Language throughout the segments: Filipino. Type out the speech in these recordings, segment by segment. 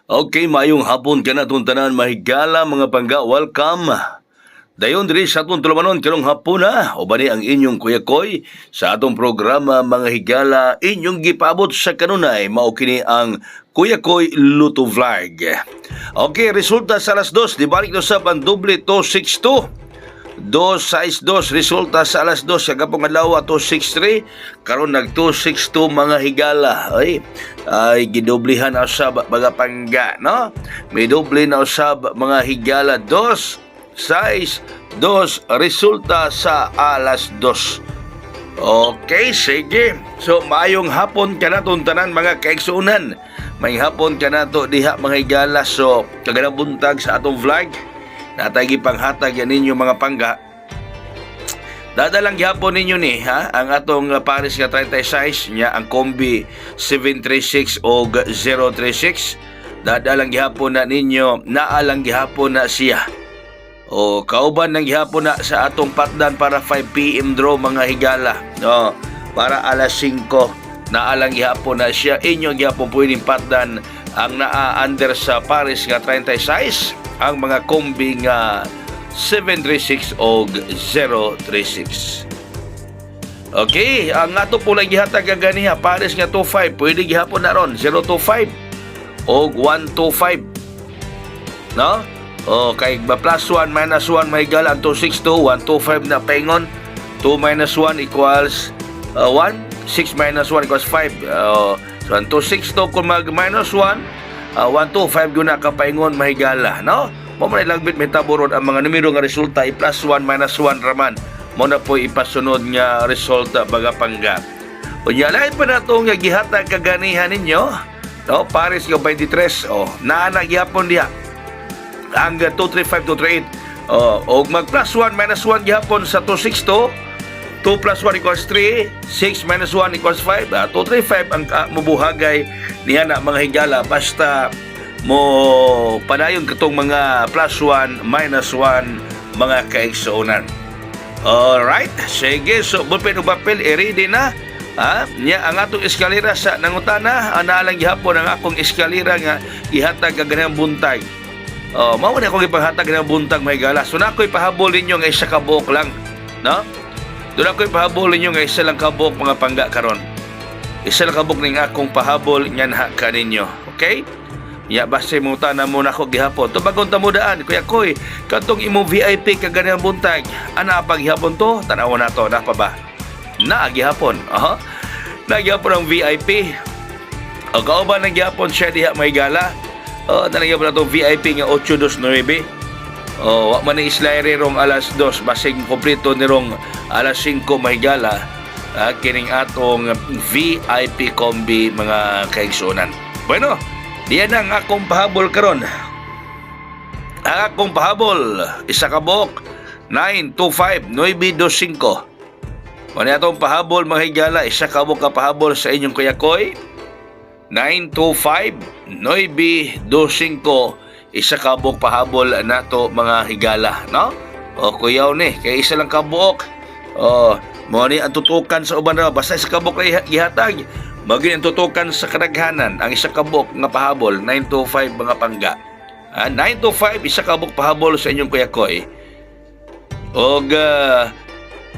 Okay, mayong hapon ka na tanan mahigala mga pangga. Welcome. Dayon diri sa atong tulumanon karong hapuna o bani ang inyong Kuya Koy sa atong programa mga higala inyong gipabot sa kanunay mao kini ang Kuya Koy Luto Vlog. Okay, resulta sa alas 2 di balik na sa pandoble 262. 262 resulta sa alas 2 sa kapong adlaw 263 karon nag 262 mga higala ay gidoblihan na usab mga pangga no, may doble na usab mga higala 262 resulta sa alas 2. Okay, sige, so maayong hapon ka na tanan mga kaigsuunan, may hapon ka na to diha mga higala. So kaganang buntag sa atong vlog natagi panghatag yan ninyo mga pangga. Dadalang gihapon ninyo ni ang atong Paris nga 36 nya ang Kombi 736 o 036. Dadalang gihapon na ninyo, naalang gihapon na siya. O kauban ng gihapon na sa atong patdan para 5 PM draw mga higala. No, para alas 5 naalang gihapon na siya. Inyo gihapon pwedeng patdan ang naa-under sa Paris nga 36 ang mga Kombi nga 736 o 036. Okay, ang ato po lang gihatag ganiha Paris nga 25 pwede gihapon na ron 025 o 125 no. O kay plus 1 minus 1 may gala ang 262 125 na paingon. 2 minus 1 equals 1, 6 minus 1 equals 5. So ang 262 kung mag minus 1 125 yun na kapaingon mahigala no. Mo man lang bit metaboron ang mga numero nga resulta i plus 1 minus 1 raman mo na po ipasunod nga resulta baga pangga. Unya lain pa na itong gihatag kaganihan ninyo no, Paris nga 23 naana gihapon diha ang 235 238 o mag plus 1 minus 1 gihapon sa 262. 2 plus 1 equals 3, 6 minus 1 equals 5. 235 ang mubuhagay niya na mga higala basta mo padayon katong mga plus 1 minus 1 mga kaigsuonan. Alright, sige, so bulpen ug papel ready na. Nya ang atong eskalera sa nangutana anaalang gihapon ang akong eskalera nga gihatag kaganang buntag. Mao na akong ipanghatag ng buntag mga higala. So na ako'y pahabol ninyo nga isa ka buok lang, no? Doon ako'y pahabol ninyo nga isa lang kabok mga pangga karon. Isa lang kabok ning akong pahabol nyan ha ka ninyo. Okay? Ya base mo tanan mo na ako gihapon. Tubagon ta mo daan. Kuya Koy, katong imo VIP kaganang buntag. Ana pa gihapon to? Tanawon na to. Na pa ba? Na gihapon. Na gihapon ang VIP. O kauban ng gihapon siya diha may gala. Nalagyan po na itong VIP nga 829. Wak man ni islaire rong alas 2 basig kompleto ni rong alas 5 mahigala kining atong VIP Kombi mga kaigsuonan. Bueno, diyan ang akong pahabol karon. Ang akong pahabol isa ka buok 925 925. Wala atong pahabol mga higala isa ka buok ka pahabol sa inyong Kuya Koy 925 925 isa ka buok pahabol nato mga higala no. Kuyaw ni kay isa lang ka buok. Mo ni ang tutukan sa uban ra basta isa ka buok gihatag magin ang tutukan sa kadaghanan ang isa ka buok nga pahabol 925 mga pangga. 925 isa ka buok pahabol sa inyong Kuya Koy. Og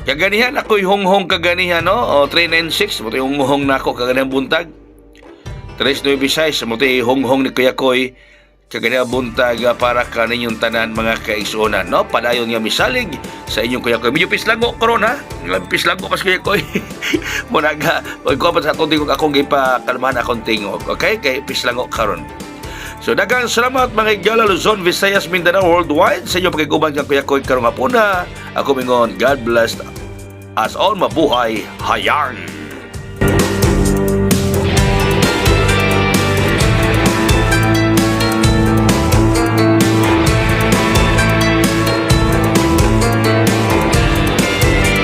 kaganihan ako'y honghong kaganihan no. 396 mo tay honghong nako kaganihan buntag. 396 mo tay honghong ni Kuya Koy kagaya buntag para kaninyong tanan mga kaigsuonan no. Padayon nga misalig sa inyong Kuya Koy. Medyo pislago karon ha. Pislago pas Kuya Koy. Munaga oy ko pa sa atong tingog akong gipakalmahan akong tingog. Okay? Kay pislago karon. So daghang salamat mga higala Luzon, Visayas, Mindanao, worldwide sa inyong pagiguban kang Kuya Koy karong hapuna. Ako mingon God bless us all, mabuhay hayang.